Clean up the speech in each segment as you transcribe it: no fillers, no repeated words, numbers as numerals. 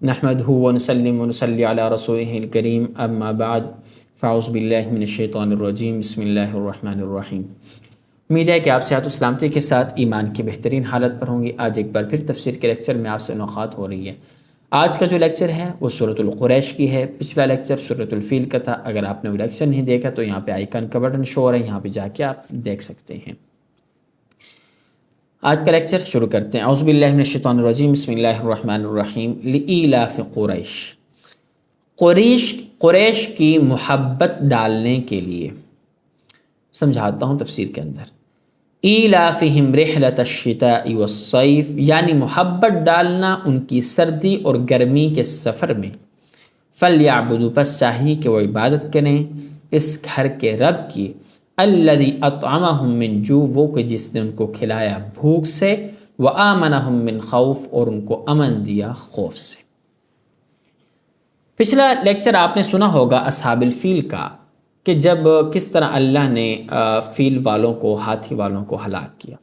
نحمدہ ونسلم ونصلی علی رسولہ الکریم اما بعد فاعوذ باللہ من الشیطان الرجیم بسم اللہ الرحمن الرحیم۔ امید ہے کہ آپ صحت و سلامتی کے ساتھ ایمان کی بہترین حالت پر ہوں گے۔ آج ایک بار پھر تفسیر کے لیکچر میں آپ سے ملاقات ہو رہی ہے۔ آج کا جو لیکچر ہے وہ سورۃ القریش کی ہے۔ پچھلا لیکچر سورۃ الفیل کا تھا۔ اگر آپ نے وہ لیکچر نہیں دیکھا تو یہاں پہ آئیکن کا بٹن شو ہو رہا ہے، یہاں پہ جا کے آپ دیکھ سکتے ہیں۔ آج کا لیکچر شروع کرتے ہیں۔ اعوذ باللہ من الشیطان الرجیم بسم اللہ الرحمن الرحیم۔ لإیلاف قریش کی محبت ڈالنے کے لیے، سمجھاتا ہوں تفسیر کے اندر۔ ایلافہم رحلۃ الشتاء والصیف، یعنی محبت ڈالنا ان کی سردی اور گرمی کے سفر میں۔ فلیعبدوا، پس چاہیے کہ وہ عبادت کریں اس گھر کے رب کی۔ الذی اطعمہم من جوع، وہ کہ جس نے ان کو کھلایا بھوک سے، وآمنہم من خوف، اور ان کو امن دیا خوف سے۔ پچھلا لیکچر آپ نے سنا ہوگا اصحاب الفیل کا، کہ جب کس طرح اللہ نے فیل والوں کو، ہاتھی والوں کو ہلاک کیا۔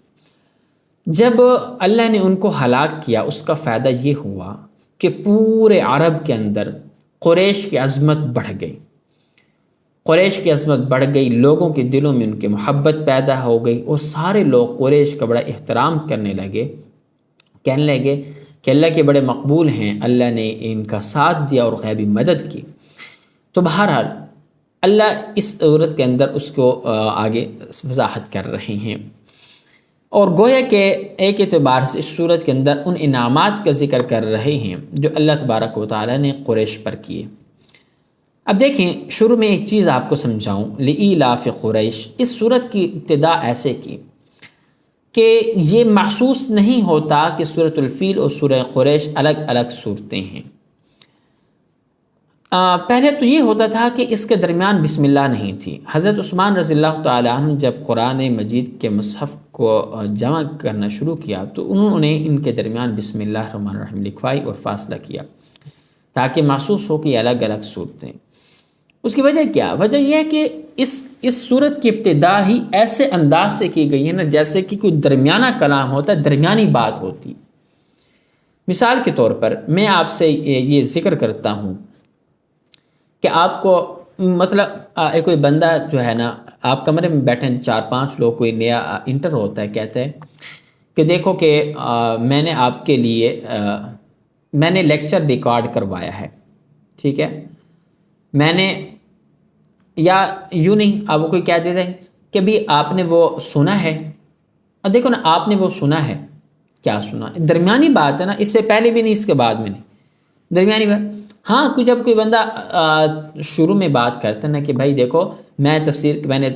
جب اللہ نے ان کو ہلاک کیا اس کا فائدہ یہ ہوا کہ پورے عرب کے اندر قریش کی عظمت بڑھ گئی۔ قریش کی عظمت بڑھ گئی، لوگوں کے دلوں میں ان کی محبت پیدا ہو گئی، اور سارے لوگ قریش کا بڑا احترام کرنے لگے، کہنے لگے کہ اللہ کے بڑے مقبول ہیں، اللہ نے ان کا ساتھ دیا اور غیبی مدد کی۔ تو بہرحال اللہ اس صورت کے اندر اس کو آگے وضاحت کر رہے ہیں، اور گویا کہ ایک اعتبار سے اس صورت کے اندر ان انعامات کا ذکر کر رہے ہیں جو اللہ تبارک و تعالیٰ نے قریش پر کیے۔ اب دیکھیں، شروع میں ایک چیز آپ کو سمجھاؤں۔ لإیلاف قریش، اس صورت کی ابتدا ایسے کی کہ یہ محسوس نہیں ہوتا کہ سورۃ الفیل اور سورہ قریش الگ الگ صورتیں ہیں۔ پہلے تو یہ ہوتا تھا کہ اس کے درمیان بسم اللہ نہیں تھی۔ حضرت عثمان رضی اللہ تعالیٰ عنہ جب قرآن مجید کے مصحف کو جمع کرنا شروع کیا تو انہوں نے ان کے درمیان بسم اللہ الرحمن الرحیم لکھوائی اور فاصلہ کیا، تاکہ محسوس ہو کہ یہ الگ الگ صورتیں۔ اس کی وجہ کیا؟ وجہ یہ ہے کہ اس صورت کی ابتدا ہی ایسے انداز سے کی گئی ہے نا، جیسے کہ کوئی درمیانہ کلام ہوتا ہے، درمیانی بات ہوتی۔ مثال کے طور پر میں آپ سے یہ ذکر کرتا ہوں کہ آپ کو مطلب کوئی بندہ جو ہے نا، آپ کمرے میں بیٹھے 4-5 لوگ، کوئی نیا انٹر ہوتا ہے، کہتے ہیں کہ دیکھو کہ میں نے آپ کے لیے میں نے لیکچر ریکارڈ کروایا ہے، ٹھیک ہے، میں نے، یا یوں نہیں، آپ کوئی کہہ دیتے ہیں کہ بھی آپ نے وہ سنا ہے۔ اب دیکھو نا، آپ نے وہ سنا ہے، کیا سنا؟ درمیانی بات ہے نا، اس سے پہلے بھی نہیں، اس کے بعد میں نہیں، درمیانی بات۔ ہاں، جب کوئی بندہ شروع میں بات کرتا ہے نا کہ بھائی دیکھو میں نے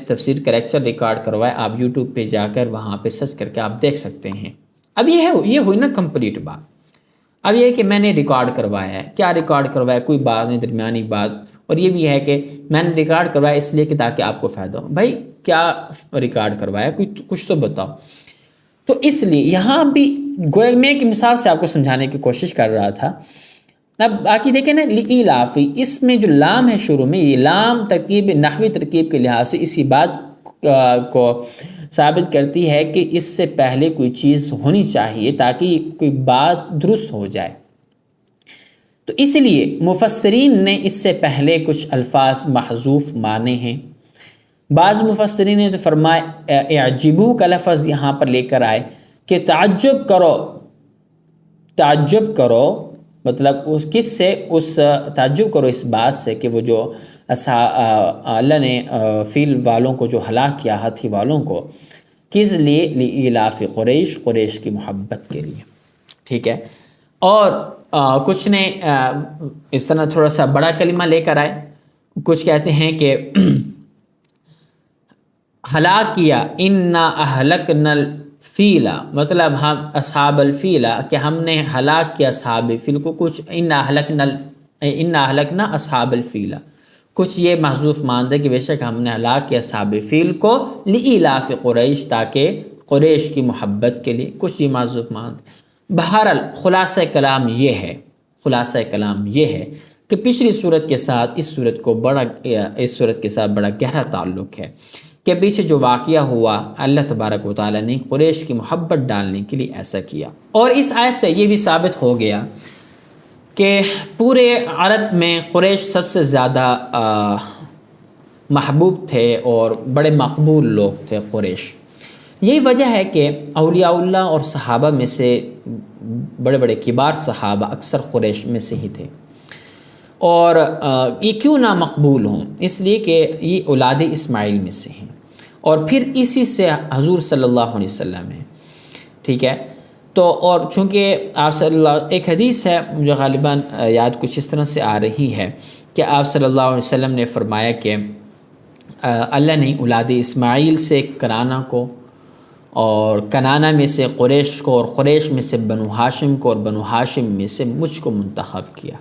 تفسیر کا لیکچر ریکارڈ کروایا، آپ یوٹیوب پہ جا کر وہاں پہ سرچ کر کے آپ دیکھ سکتے ہیں۔ اب یہ ہوئی نا کمپلیٹ بات۔ اب یہ ہے کہ میں نے ریکارڈ کروایا ہے، کیا ریکارڈ کروایا؟ کوئی بات نہیں، درمیانی بات۔ اور یہ بھی ہے کہ میں نے ریکارڈ کروایا اس لیے کہ تاکہ آپ کو فائدہ ہو۔ بھائی کیا ریکارڈ کروایا؟ کچھ تو بتاؤ۔ تو اس لیے یہاں بھی گویا میں ایک مثال سے آپ کو سمجھانے کی کوشش کر رہا تھا۔ اب باقی دیکھیں نا، لإیلافی، اس میں جو لام ہے شروع میں، یہ لام ترکیب، نحوی ترکیب کے لحاظ سے اسی بات کو ثابت کرتی ہے کہ اس سے پہلے کوئی چیز ہونی چاہیے تاکہ کوئی بات درست ہو جائے۔ تو اس لیے مفسرین نے اس سے پہلے کچھ الفاظ محذوف مانے ہیں۔ بعض مفسرین نے تو فرمایا اعجبو کا لفظ یہاں پر لے کر آئے کہ تعجب کرو، مطلب اس کس سے؟ اس تعجب کرو اس بات سے کہ وہ جو اللہ نے فیل والوں کو جو ہلاک کیا، ہاتھی والوں کو، کس لیے؟ لإیلاف قریش کی محبت کے لیے، ٹھیک ہے۔ اور کچھ نے اس طرح تھوڑا سا بڑا کلمہ لے کر آئے، کچھ کہتے ہیں کہ ہلاک کیا، انا اہلکنا الفیلا، مطلب ہم اصحاب الفیلا، کہ ہم نے ہلاک کیا اصحاب فیل کو۔ کچھ انا اہلکنا اصحاب الفیلا، کچھ یہ محذوف مانتے کہ بے شک ہم نے ہلاک کیا اصحاب فیل کو لإیلاف قریش، تاکہ قریش کی محبت کے لیے، کچھ یہ محذوف مانتے۔ بہرحال خلاصہ کلام یہ ہے کہ پچھلی صورت کے ساتھ اس صورت کے ساتھ بڑا گہرا تعلق ہے، کہ پیچھے جو واقعہ ہوا اللہ تبارک و تعالیٰ نے قریش کی محبت ڈالنے کے لیے ایسا کیا۔ اور اس آیت سے یہ بھی ثابت ہو گیا کہ پورے عرب میں قریش سب سے زیادہ محبوب تھے اور بڑے مقبول لوگ تھے قریش۔ یہی وجہ ہے کہ اولیاء اللہ اور صحابہ میں سے بڑے بڑے کبار صحابہ اکثر قریش میں سے ہی تھے، اور یہ کیوں نہ مقبول ہوں، اس لیے کہ یہ اولاد اسماعیل میں سے ہیں، اور پھر اسی سے حضور صلی اللہ علیہ وسلم ہے، ٹھیک ہے۔ تو اور چونکہ آپ صلی اللہ، ایک حدیث ہے مجھے غالباً یاد کچھ اس طرح سے آ رہی ہے کہ آپ صلی اللہ علیہ وسلم نے فرمایا کہ اللہ نے اولاد اسماعیل سے کنانہ کو، اور کنانہ میں سے قریش کو، اور قریش میں سے بنو ہاشم کو، اور بنو ہاشم میں سے مجھ کو منتخب کیا۔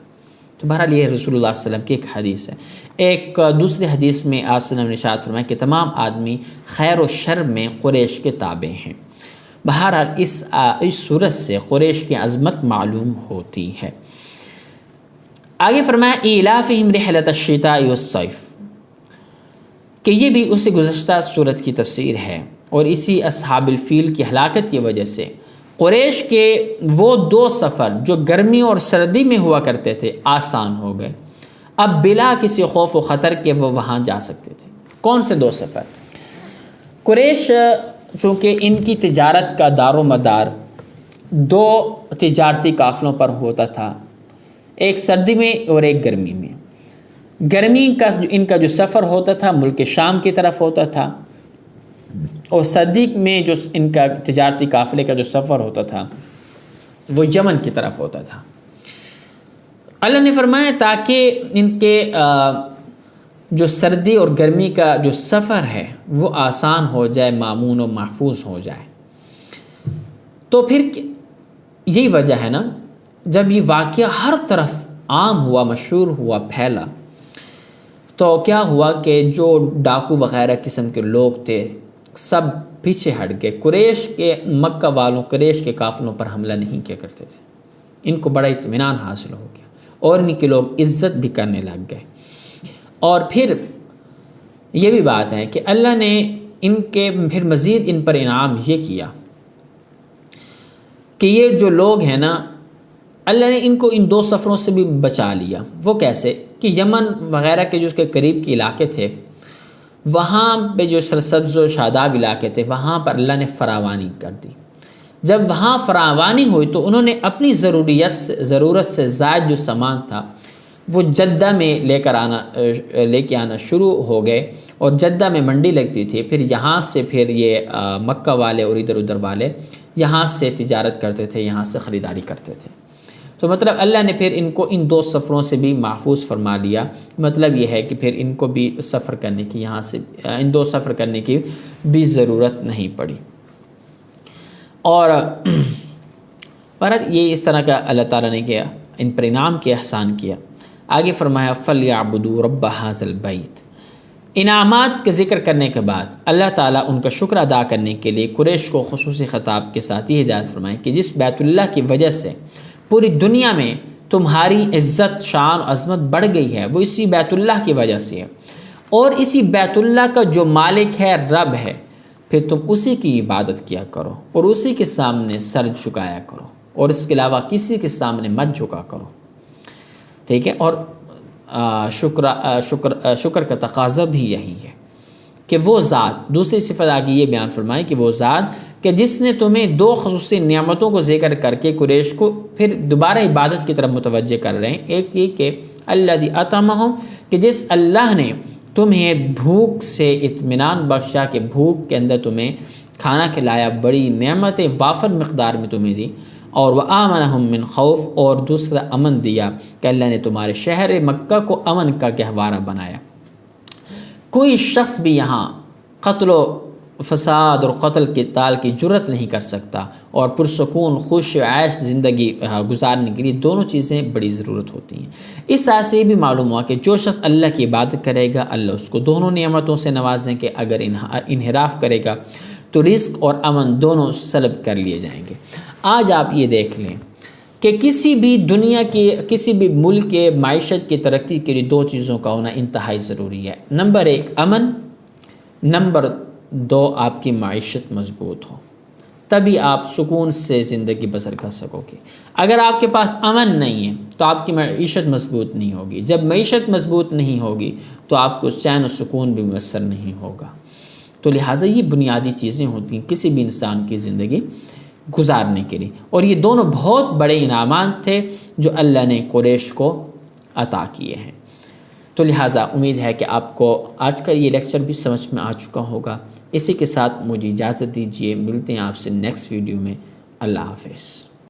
تو بہرحال یہ رسول اللہ صلی اللہ علیہ وسلم کی ایک حدیث ہے۔ ایک دوسری حدیث میں آپ صلی اللہ علیہ وسلم نے ارشاد فرمایا کہ تمام آدمی خیر و شر میں قریش کے تابع ہیں۔ بہرحال اس صورت سے قریش کی عظمت معلوم ہوتی ہے۔ آگے فرمایا ایلافہم رحلۃ الشتاء والصیف، کہ یہ بھی اسی گزشتہ صورت کی تفسیر ہے، اور اسی اصحاب الفیل کی ہلاکت کی وجہ سے قریش کے وہ دو سفر جو گرمی اور سردی میں ہوا کرتے تھے آسان ہو گئے، اب بلا کسی خوف و خطر کے وہ وہاں جا سکتے تھے۔ کون سے دو سفر؟ قریش چونکہ ان کی تجارت کا دار و مدار دو تجارتی قافلوں پر ہوتا تھا، ایک سردی میں اور ایک گرمی میں۔ گرمی کا ان کا جو سفر ہوتا تھا ملک شام کی طرف ہوتا تھا، اور سردی میں جو ان کا تجارتی قافلے کا جو سفر ہوتا تھا وہ یمن کی طرف ہوتا تھا۔ اللہ نے فرمایا تاکہ ان کے جو سردی اور گرمی کا جو سفر ہے وہ آسان ہو جائے، مامون و محفوظ ہو جائے۔ تو پھر یہی وجہ ہے نا، جب یہ واقعہ ہر طرف عام ہوا، مشہور ہوا، پھیلا، تو کیا ہوا کہ جو ڈاکو وغیرہ قسم کے لوگ تھے سب پیچھے ہٹ گئے۔ قریش کے مکہ والوں قریش کے قافلوں پر حملہ نہیں کیا کرتے تھے، ان کو بڑا اطمینان حاصل ہو گیا، اور ان کے لوگ عزت بھی کرنے لگ گئے۔ اور پھر یہ بھی بات ہے کہ اللہ نے ان کے پھر مزید ان پر انعام یہ کیا کہ یہ جو لوگ ہیں نا، اللہ نے ان کو ان دو سفروں سے بھی بچا لیا۔ وہ کیسے کہ یمن وغیرہ کے جو اس کے قریب کے علاقے تھے، وہاں پہ جو سرسبز و شاداب علاقے تھے وہاں پر اللہ نے فراوانی کر دی۔ جب وہاں فراوانی ہوئی تو انہوں نے اپنی ضرورت سے زائد جو سامان تھا وہ جدہ میں لے کے آنا شروع ہو گئے، اور جدہ میں منڈی لگتی تھی، پھر یہاں سے پھر یہ مکہ والے اور ادھر ادھر والے یہاں سے تجارت کرتے تھے، یہاں سے خریداری کرتے تھے۔ تو مطلب اللہ نے پھر ان کو ان دو سفروں سے بھی محفوظ فرما لیا۔ مطلب یہ ہے کہ پھر ان کو بھی سفر کرنے کی، یہاں سے ان دو سفر کرنے کی بھی ضرورت نہیں پڑی۔ اور یہ اس طرح کا اللہ تعالیٰ نے کیا، ان پر انعام کے احسان کیا۔ آگے فرمایا فَلْيَعْبُدُوا رَبَّ هَٰذَا الْبَيْتِ۔ انعامات کے ذکر کرنے کے بعد اللہ تعالیٰ ان کا شکر ادا کرنے کے لیے قریش کو خصوصی خطاب کے ساتھ یہ ہدایت فرمائے کہ جس بیت اللہ کی وجہ سے پوری دنیا میں تمہاری عزت، شان و عظمت بڑھ گئی ہے، وہ اسی بیت اللہ کی وجہ سے ہے، اور اسی بیت اللہ کا جو مالک ہے رب ہے، پھر تم اسی کی عبادت کیا کرو اور اسی کے سامنے سر جھکایا کرو، اور اس کے علاوہ کسی کے سامنے مت جھکا کرو، ٹھیک ہے۔ اور شکر کا تقاضا بھی یہی ہے کہ وہ ذات، دوسری صفت آگے یہ بیان فرمائے کہ وہ ذات کہ جس نے تمہیں دو خصوصی نعمتوں کو ذکر کر کے قریش کو پھر دوبارہ عبادت کی طرف متوجہ کر رہے ہیں۔ ایک یہ کہ الذی اطعمہم، کہ جس اللہ نے تمہیں بھوک سے اطمینان بخشا، کہ بھوک کے اندر تمہیں کھانا کھلایا، بڑی نعمتیں وافر مقدار میں تمہیں دی، اور وآمنہم من خوف، اور دوسرا امن دیا کہ اللہ نے تمہارے شہر مکہ کو امن کا گہوارہ بنایا۔ کوئی شخص بھی یہاں قتل و فساد اور قتل کے تال کی جرت نہیں کر سکتا، اور پرسکون خوش عیش زندگی گزارنے کے لیے دونوں چیزیں بڑی ضرورت ہوتی ہیں۔ اس آیت سے یہ بھی معلوم ہوا کہ جو شخص اللہ کی عبادت کرے گا اللہ اس کو دونوں نعمتوں سے نوازیں گے، اگر انحراف کرے گا تو رزق اور امن دونوں سلب کر لیے جائیں گے۔ آج آپ یہ دیکھ لیں کہ کسی بھی دنیا کی، کسی بھی ملک کے معیشت کی ترقی کے لیے دو چیزوں کا ہونا انتہائی ضروری ہے۔ نمبر 1 امن، نمبر 2 آپ کی معیشت مضبوط ہو، تبھی آپ سکون سے زندگی بسر کر سکو گے۔ اگر آپ کے پاس امن نہیں ہے تو آپ کی معیشت مضبوط نہیں ہوگی، جب معیشت مضبوط نہیں ہوگی تو آپ کو چین و سکون بھی میسر نہیں ہوگا۔ تو لہٰذا یہ بنیادی چیزیں ہوتی ہیں کسی بھی انسان کی زندگی گزارنے کے لیے، اور یہ دونوں بہت بڑے انعامات تھے جو اللہ نے قریش کو عطا کیے ہیں۔ تو لہٰذا امید ہے کہ آپ کو آج کا یہ لیکچر بھی سمجھ میں آ چکا ہوگا۔ اسی کے ساتھ مجھے اجازت دیجیے، ملتے ہیں آپ سے نیکسٹ ویڈیو میں۔ اللہ حافظ۔